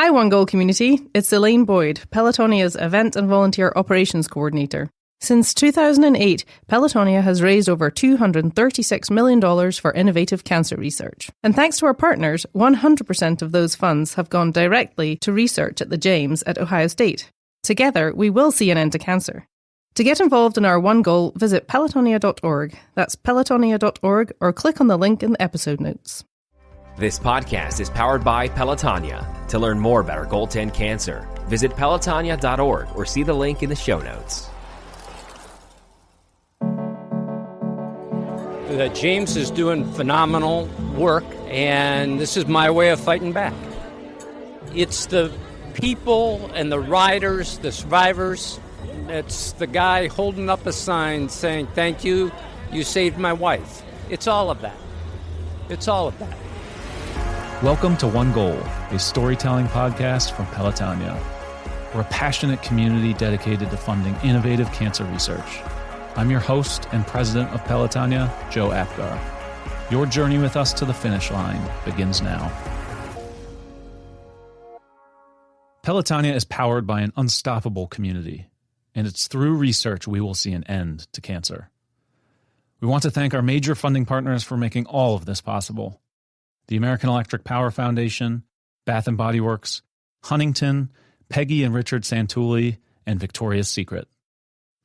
Hi, One Goal community. It's Elaine Boyd, Pelotonia's Event and Volunteer Operations Coordinator. Since 2008, Pelotonia has raised over $236 million for innovative cancer research. And thanks to our partners, 100% of those funds have gone directly to research at the James at Ohio State. Together, we will see an end to cancer. To get involved in our One Goal, visit pelotonia.org. That's pelotonia.org, or click on the link in the episode notes. This podcast is powered by Pelotonia. To learn more about our goal to end cancer, visit pelotonia.org or see the link in the show notes. The James is doing phenomenal work, and this is my way of fighting back. It's the people and the riders, the survivors. It's the guy holding up a sign saying, "Thank you, you saved my wife." It's all of that. It's all of that. Welcome to One Goal, a storytelling podcast from Pelotonia. We're a passionate community dedicated to funding innovative cancer research. I'm your host and president of Pelotonia, Joe Apgar. Your journey with us to the finish line begins now. Pelotonia is powered by an unstoppable community, and it's through research we will see an end to cancer. We want to thank our major funding partners for making all of this possible: the American Electric Power Foundation, Bath & Body Works, Huntington, Peggy and Richard Santulli, and Victoria's Secret.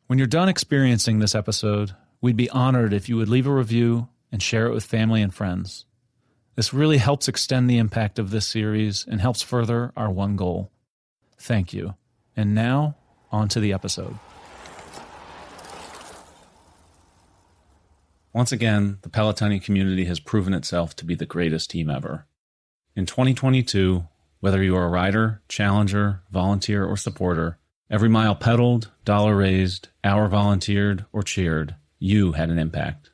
When you're done experiencing this episode, we'd be honored if you would leave a review and share it with family and friends. This really helps extend the impact of this series and helps further our one goal. Thank you. And now, on to the episode. Once again, the Pelotonia community has proven itself to be the greatest team ever. In 2022, whether you are a rider, challenger, volunteer, or supporter, every mile pedaled, dollar raised, hour volunteered, or cheered, you had an impact.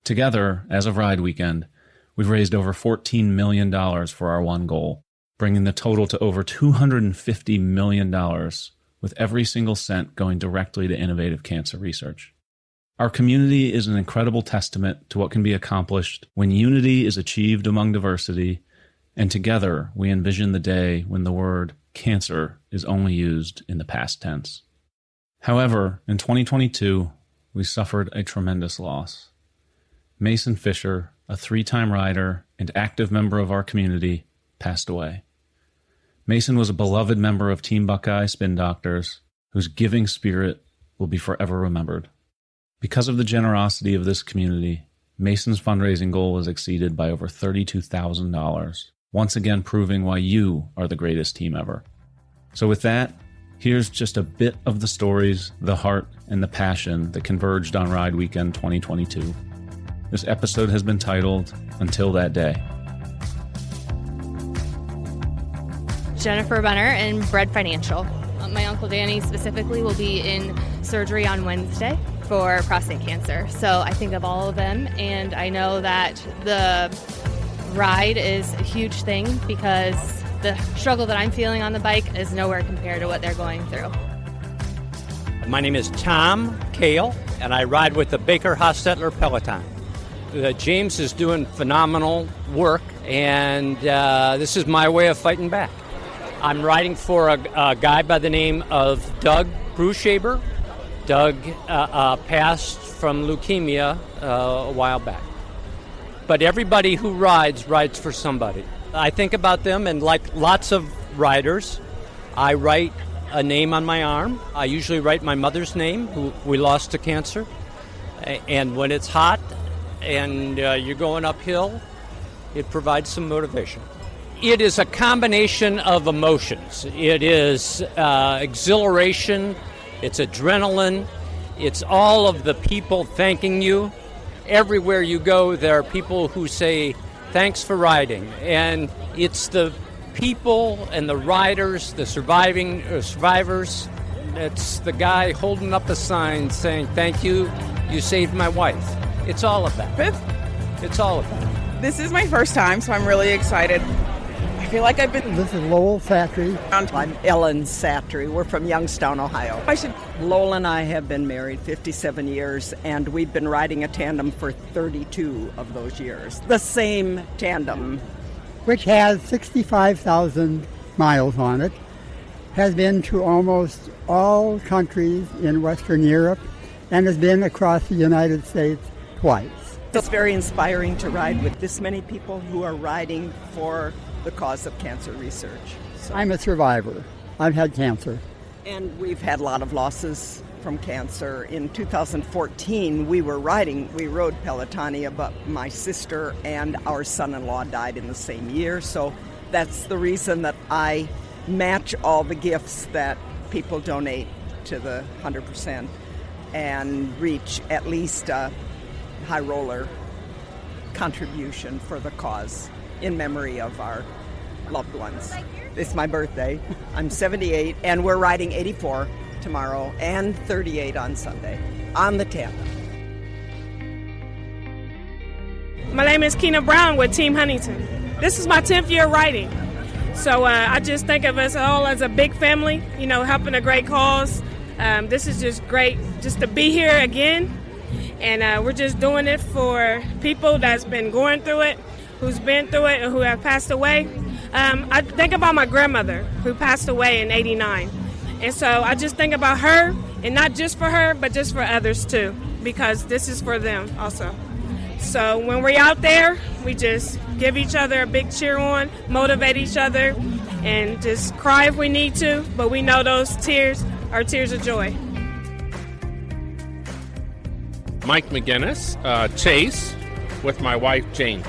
Together, as of Ride Weekend, we've raised over $14 million for our one goal, bringing the total to over $250 million, with every single cent going directly to innovative cancer research. Our community is an incredible testament to what can be accomplished when unity is achieved among diversity, and together we envision the day when the word cancer is only used in the past tense. However, in 2022, we suffered a tremendous loss. Mason Fisher, a 3-time rider and active member of our community, passed away. Mason was a beloved member of Team Buckeye Spin Doctors, whose giving spirit will be forever remembered. Because of the generosity of this community, Mason's fundraising goal was exceeded by over $32,000, once again proving why you are the greatest team ever. So with that, here's just a bit of the stories, the heart, and the passion that converged on Ride Weekend 2022. This episode has been titled, Until That Day. Jennifer Bunner and Bread Financial. My Uncle Danny specifically will be in surgery on Wednesday for prostate cancer. So I think of all of them, and I know that the ride is a huge thing because the struggle that I'm feeling on the bike is nowhere compared to what they're going through. My name is Tom Kale, and I ride with the Baker Hostetler Peloton. The James is doing phenomenal work, and this is my way of fighting back. I'm riding for a guy by the name of Doug Brushaber. Doug passed from leukemia a while back. But everybody who rides for somebody. I think about them, and like lots of riders, I write a name on my arm. I usually write my mother's name, who we lost to cancer. And when it's hot and you're going uphill, it provides some motivation. It is a combination of emotions. It is exhilaration, it's adrenaline, it's all of the people thanking you. Everywhere you go, there are people who say, "Thanks for riding." And it's the people and the riders, the survivors. It's the guy holding up a sign saying, "Thank you, you saved my wife." It's all of that. It's all of that. This is my first time, so I'm really excited. I feel like I've been... This is Lowell Satry. I'm Ellen Satry. We're from Youngstown, Ohio. Lowell and I have been married 57 years, and we've been riding a tandem for 32 of those years. The same tandem. Which has 65,000 miles on it, has been to almost all countries in Western Europe, and has been across the United States twice. It's very inspiring to ride with this many people who are riding for the cause of cancer research. So. I'm a survivor. I've had cancer. And we've had a lot of losses from cancer. In 2014, we rode Pelotonia, but my sister and our son-in-law died in the same year. So that's the reason that I match all the gifts that people donate to the 100% and reach at least a high roller contribution for the cause in memory of our loved ones. It's my birthday. I'm 78, and we're riding 84 tomorrow and 38 on Sunday on the tandem. My name is Keena Brown with Team Huntington. This is my 10th year riding. So I just think of us all as a big family, helping a great cause. This is just great just to be here again. And we're just doing it for people that's been going through it, who's been through it, and who have passed away. I think about my grandmother who passed away in '89. And so I just think about her, and not just for her, but just for others too, because this is for them also. So when we're out there, we just give each other a big cheer on, motivate each other, and just cry if we need to, but we know those tears are tears of joy. Mike McGinnis, Chase, with my wife Jane.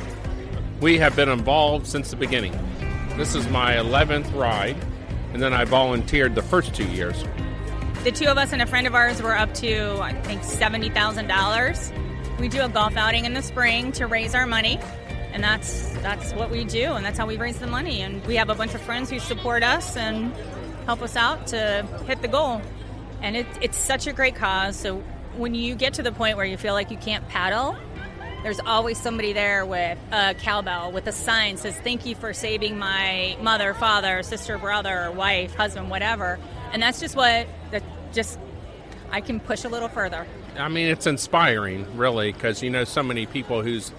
We have been involved since the beginning. This is my 11th ride, and then I volunteered the first 2 years. The two of us and a friend of ours were up to, I think, $70,000. We do a golf outing in the spring to raise our money, and that's what we do, and that's how we raise the money. And we have a bunch of friends who support us and help us out to hit the goal. And it's such a great cause, so when you get to the point where you feel like you can't paddle, there's always somebody there with a cowbell, with a sign that says, "Thank you for saving my mother, father, sister, brother, wife, husband, whatever." And that's just I can push a little further. I mean, it's inspiring, really, because so many people who's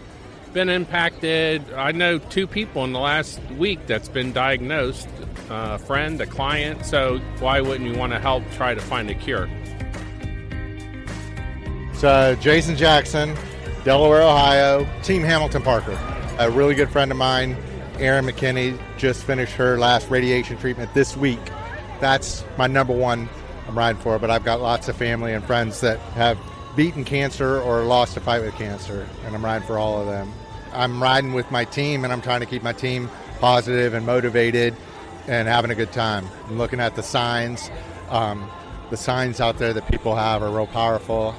been impacted. I know 2 people in the last week that's been diagnosed, a friend, a client, so why wouldn't you want to help try to find a cure? So Jason Jackson, Delaware, Ohio, Team Hamilton Parker. A really good friend of mine, Erin McKinney, just finished her last radiation treatment this week. That's my number one I'm riding for, but I've got lots of family and friends that have beaten cancer or lost a fight with cancer, and I'm riding for all of them. I'm riding with my team, and I'm trying to keep my team positive and motivated and having a good time. I'm looking at the signs. The signs out there that people have are real powerful.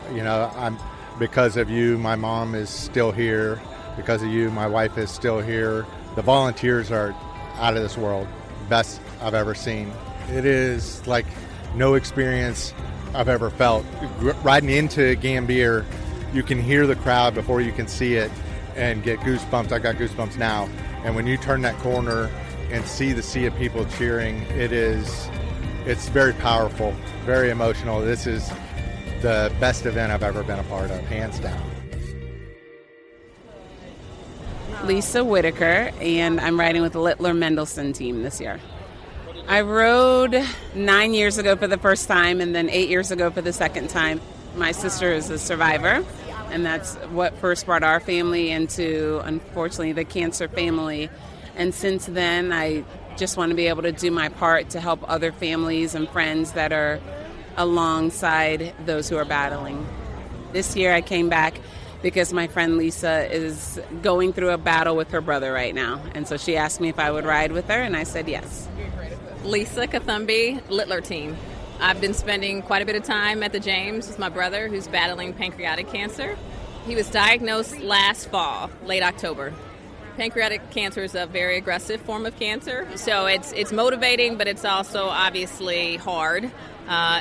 Because of you, my mom is still here. Because of you, my wife is still here. The volunteers are out of this world. Best I've ever seen. It is like no experience I've ever felt. Riding into Gambier, you can hear the crowd before you can see it and get goosebumps. I got goosebumps now. And when you turn that corner and see the sea of people cheering, it's very powerful, very emotional. This is the best event I've ever been a part of, hands down. Lisa Whitaker, and I'm riding with the Littler Mendelson team this year. I rode 9 years ago for the first time, and then 8 years ago for the second time. My sister is a survivor, and that's what first brought our family into, unfortunately, the cancer family. And since then, I just want to be able to do my part to help other families and friends that are alongside those who are battling. This year I came back because my friend Lisa is going through a battle with her brother right now. And so she asked me if I would ride with her, and I said yes. Lisa Kathumbi, Littler team. I've been spending quite a bit of time at the James with my brother who's battling pancreatic cancer. He was diagnosed last fall, late October. Pancreatic cancer is a very aggressive form of cancer, so it's motivating, but it's also obviously hard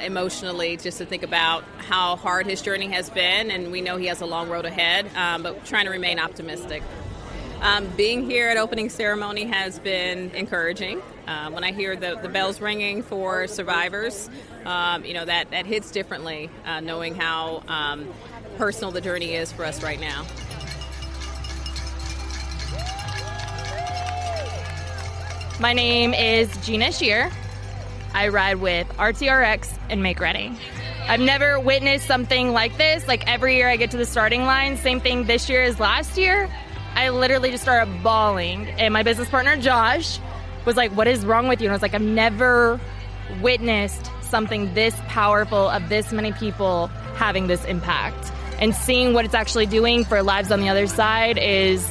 emotionally just to think about how hard his journey has been, and we know he has a long road ahead, but trying to remain optimistic. Being here at opening ceremony has been encouraging. When I hear the bells ringing for survivors, that hits differently, knowing how personal the journey is for us right now. My name is Gina Shear. I ride with RTRX and Make Ready. I've never witnessed something like this. Like every year I get to the starting line, same thing this year as last year. I literally just started bawling. And my business partner, Josh, was like, what is wrong with you? And I was like, I've never witnessed something this powerful of this many people having this impact. And seeing what it's actually doing for lives on the other side is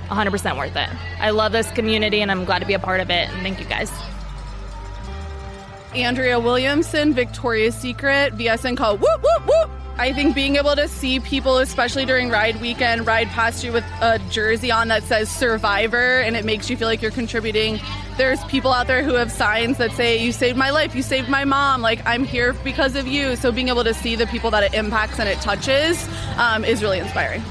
100% worth it. I love this community and I'm glad to be a part of it. And thank you guys. Andrea Williamson, Victoria's Secret, VS & Co. Whoop, whoop, whoop. I think being able to see people, especially during ride weekend, ride past you with a jersey on that says Survivor, and it makes you feel like you're contributing. There's people out there who have signs that say, you saved my life, you saved my mom, like, I'm here because of you. So being able to see the people that it impacts and it touches is really inspiring.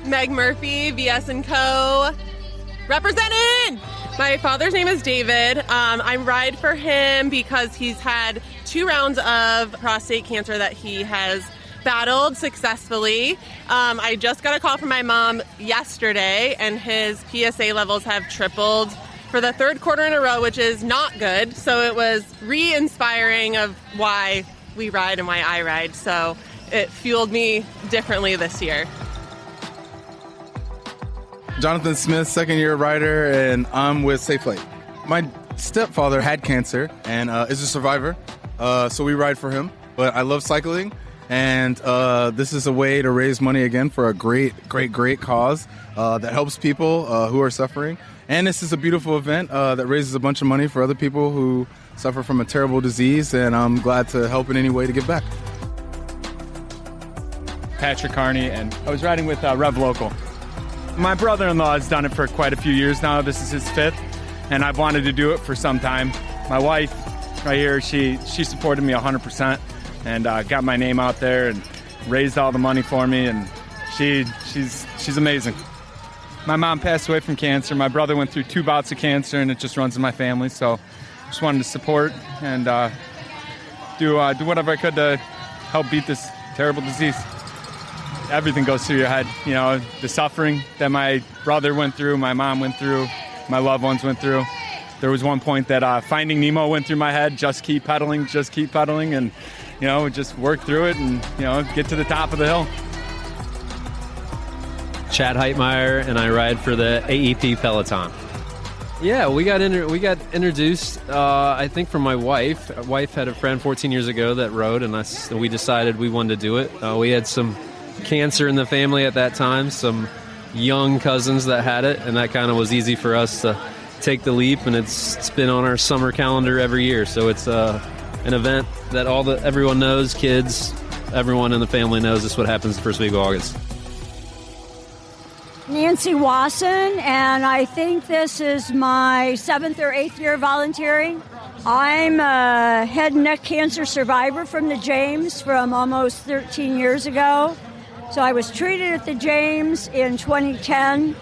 Meg Murphy, VS & Co. Representing! My father's name is David. I ride for him because he's had 2 rounds of prostate cancer that he has battled successfully. I just got a call from my mom yesterday, and his PSA levels have tripled for the 3rd quarter in a row, which is not good. So it was re-inspiring of why we ride and why I ride. So it fueled me differently this year. Jonathan Smith, 2nd year rider, and I'm with Safe Flight. My stepfather had cancer and is a survivor, so we ride for him. But I love cycling, and this is a way to raise money again for a great cause that helps people who are suffering. And this is a beautiful event that raises a bunch of money for other people who suffer from a terrible disease, and I'm glad to help in any way to give back. Patrick Carney, and I was riding with Rev Local. My brother-in-law has done it for quite a few years now. This is his 5th, and I've wanted to do it for some time. My wife, right here, she supported me 100% and got my name out there and raised all the money for me, and she's amazing. My mom passed away from cancer. My brother went through 2 bouts of cancer, and it just runs in my family, so just wanted to support and do whatever I could to help beat this terrible disease. Everything goes through your head, you know, the suffering that my brother went through, my mom went through, my loved ones went through. There was one point that Finding Nemo went through my head, just keep pedaling, and, you know, just work through it and, you know, get to the top of the hill. Chad Heitmeyer, and I ride for the AEP Peloton. Yeah, we got introduced, I think, from my wife. My wife had a friend 14 years ago that rode, and we decided we wanted to do it. We had some cancer in the family at that time, some young cousins that had it, and that kind of was easy for us to take the leap, and it's been on our summer calendar every year. So it's an event that everyone knows, kids, everyone in the family knows. This is what happens the first week of August. Nancy Wasson, and I think this is my 7th or 8th year volunteering. I'm a head and neck cancer survivor from the James from almost 13 years ago. So I was treated at the James in 2010.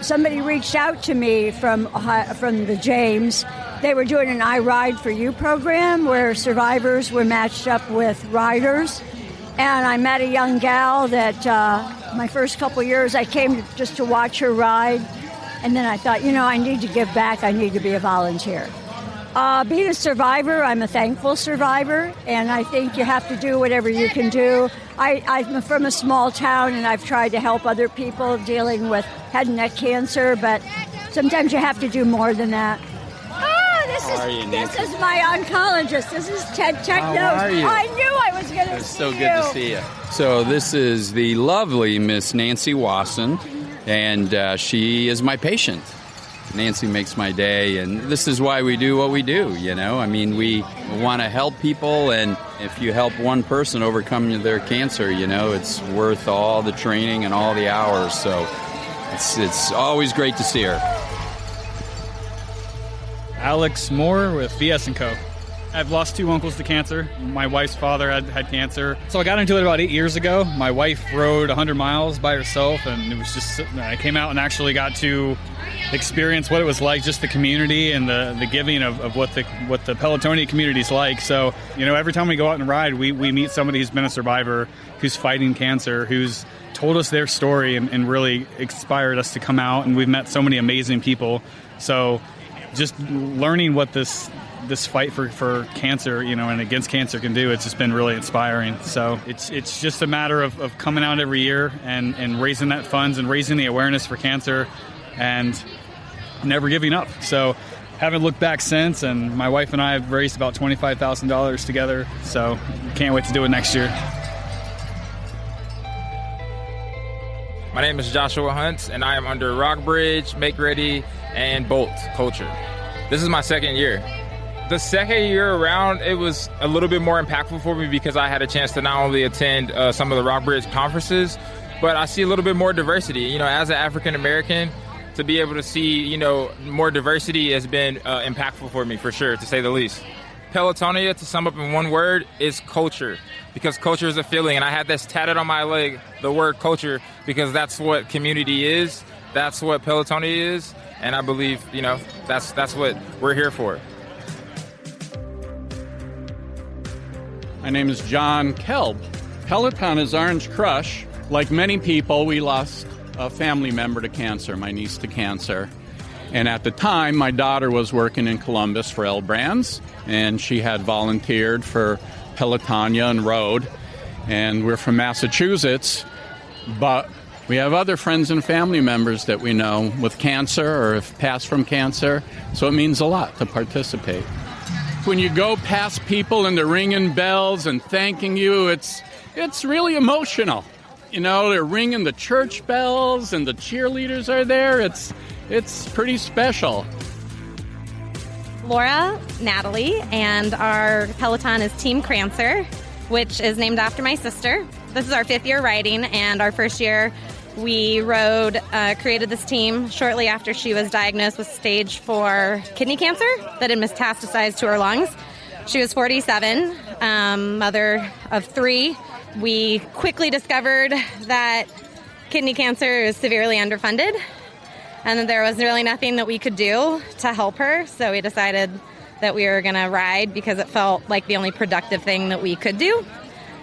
Somebody reached out to me from the James. They were doing an I Ride For You program where survivors were matched up with riders. And I met a young gal that my first couple years I came just to watch her ride. And then I thought, you know, I need to give back. I need to be a volunteer. Being a survivor, I'm a thankful survivor, and I think you have to do whatever you can do. I'm from a small town, and I've tried to help other people dealing with head and neck cancer, but sometimes you have to do more than that. This is my oncologist. This is Ted Technos. I knew I was going to see you. It's so good to see you. So this is the lovely Miss Nancy Wasson, and she is my patient. Nancy makes my day, and this is why we do what we do, you know? I mean, we want to help people, and if you help one person overcome their cancer, you know, it's worth all the training and all the hours, so it's always great to see her. Alex Moore with VS & Co. I've lost 2 uncles to cancer. My wife's father had cancer. So I got into it about 8 years ago. My wife rode 100 miles by herself, and it was just, I came out and actually got to experience what it was like, just the community and the giving of what the Pelotonia community is like. So, every time we go out and ride, we meet somebody who's been a survivor, who's fighting cancer, who's told us their story and really inspired us to come out. And we've met so many amazing people. So just learning what this fight for cancer, and against cancer can do, it's just been really inspiring. So it's just a matter of coming out every year and raising that funds and raising the awareness for cancer and never giving up. So haven't looked back since, and my wife and I have raised about $25,000 together. So can't wait to do it next year. My name is Joshua Hunt, and I am under Rockbridge, Make Ready, and Bolt Culture. This is my second year. The second year around, it was a little bit more impactful for me because I had a chance to not only attend some of the Rockbridge conferences, but I see a little bit more diversity. As an African American, to be able to see, more diversity has been impactful for me, for sure, to say the least. Pelotonia, to sum up in one word, is culture, because culture is a feeling. And I had this tatted on my leg, the word culture, because that's what community is. That's what Pelotonia is. And I believe, that's what we're here for. My name is John Kelb. Peloton is Orange Crush. Like many people, we lost a family member to cancer, my niece to cancer. And at the time, my daughter was working in Columbus for L Brands, and she had volunteered for Pelotonia and rode. And we're from Massachusetts, but we have other friends and family members that we know with cancer or have passed from cancer, so it means a lot to participate. When you go past people and they're ringing bells and thanking you, it's really emotional. They're ringing the church bells and the cheerleaders are there. It's pretty special. Laura, Natalie, and our Peloton is Team Cancer, which is named after my sister. This is our 5th year riding, and our first year we created this team shortly after she was diagnosed with stage 4 kidney cancer that had metastasized to her lungs. She was 47, mother of 3. We quickly discovered that kidney cancer is severely underfunded, and that there was really nothing that we could do to help her. So we decided that we were going to ride because it felt like the only productive thing that we could do.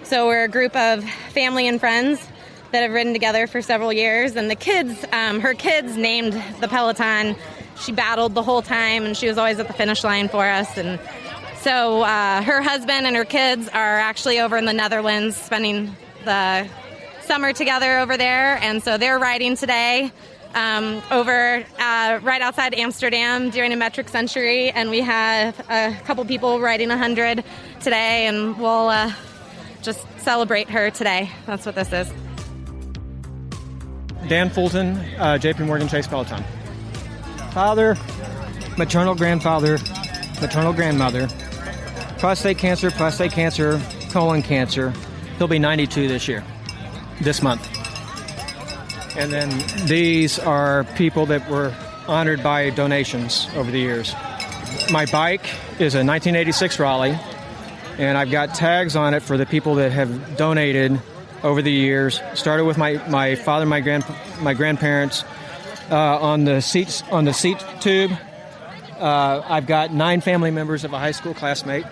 So we're a group of family and friends that have ridden together for several years. And the kids, her kids named the Peloton. She battled the whole time, and she was always at the finish line for us. And so her husband and her kids are actually over in the Netherlands spending the summer together over there. And so they're riding today over right outside Amsterdam during a metric century. And we have a couple people riding 100 today, and we'll just celebrate her today. That's what this is. Dan Fulton, JP Morgan Chase Peloton. Father, maternal grandfather, maternal grandmother, prostate cancer, colon cancer. He'll be 92 this month. And then these are people that were honored by donations over the years. My bike is a 1986 Raleigh, and I've got tags on it for the people that have donated over the years. Started with my father, my grandparents on the seat tube. I've got 9 family members of a high school classmate,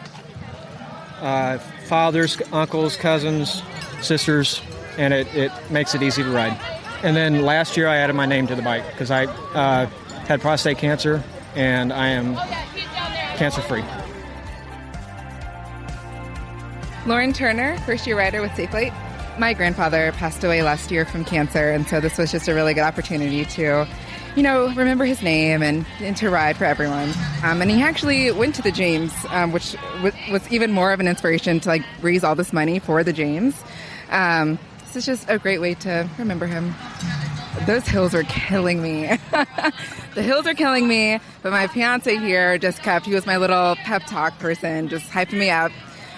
fathers, uncles, cousins, sisters, and it makes it easy to ride. And then last year I added my name to the bike because I had prostate cancer, and I am cancer-free. Lauren Turner, first-year rider with Safelight. My grandfather passed away last year from cancer, and so this was just a really good opportunity to, remember his name and to ride for everyone. And he actually went to the James, which was even more of an inspiration to raise all this money for the James. This is just a great way to remember him. Those hills are killing me. The hills are killing me, but my fiance here he was my little pep talk person, just hyping me up.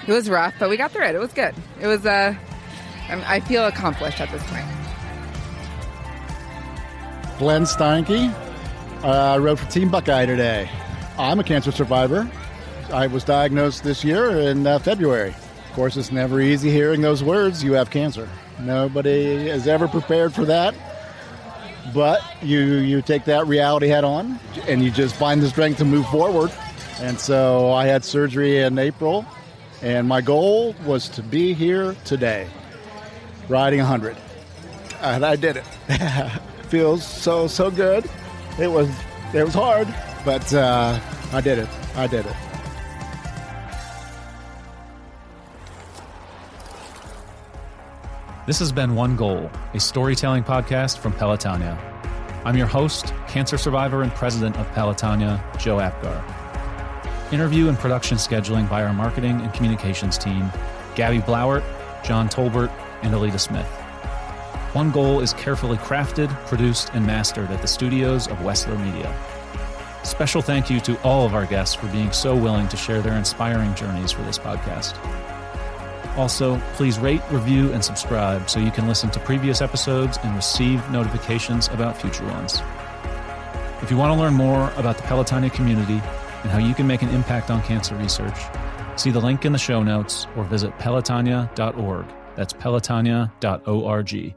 It was rough, but we got through it. It was good. It was, I feel accomplished at this point. Glenn Steinke. I rode for Team Buckeye today. I'm a cancer survivor. I was diagnosed this year in February. Of course, it's never easy hearing those words, you have cancer. Nobody is ever prepared for that. but you take that reality head on, and you just find the strength to move forward. And so I had surgery in April, and my goal was to be here today, riding 100. And I did it. Feels so good. It was hard, but I did it. This has been One Goal, a storytelling podcast from Pelotonia. I'm your host, cancer survivor and president of Pelotonia, Joe Apgar. Interview and production scheduling by our marketing and communications team, Gabby Blauert, John Tolbert, and Alita Smith. One Goal is carefully crafted, produced, and mastered at the studios of Wessler Media. Special thank you to all of our guests for being so willing to share their inspiring journeys for this podcast. Also, please rate, review, and subscribe so you can listen to previous episodes and receive notifications about future ones. If you want to learn more about the Pelotonia community and how you can make an impact on cancer research, see the link in the show notes or visit pelotonia.org. That's pelotonia.org.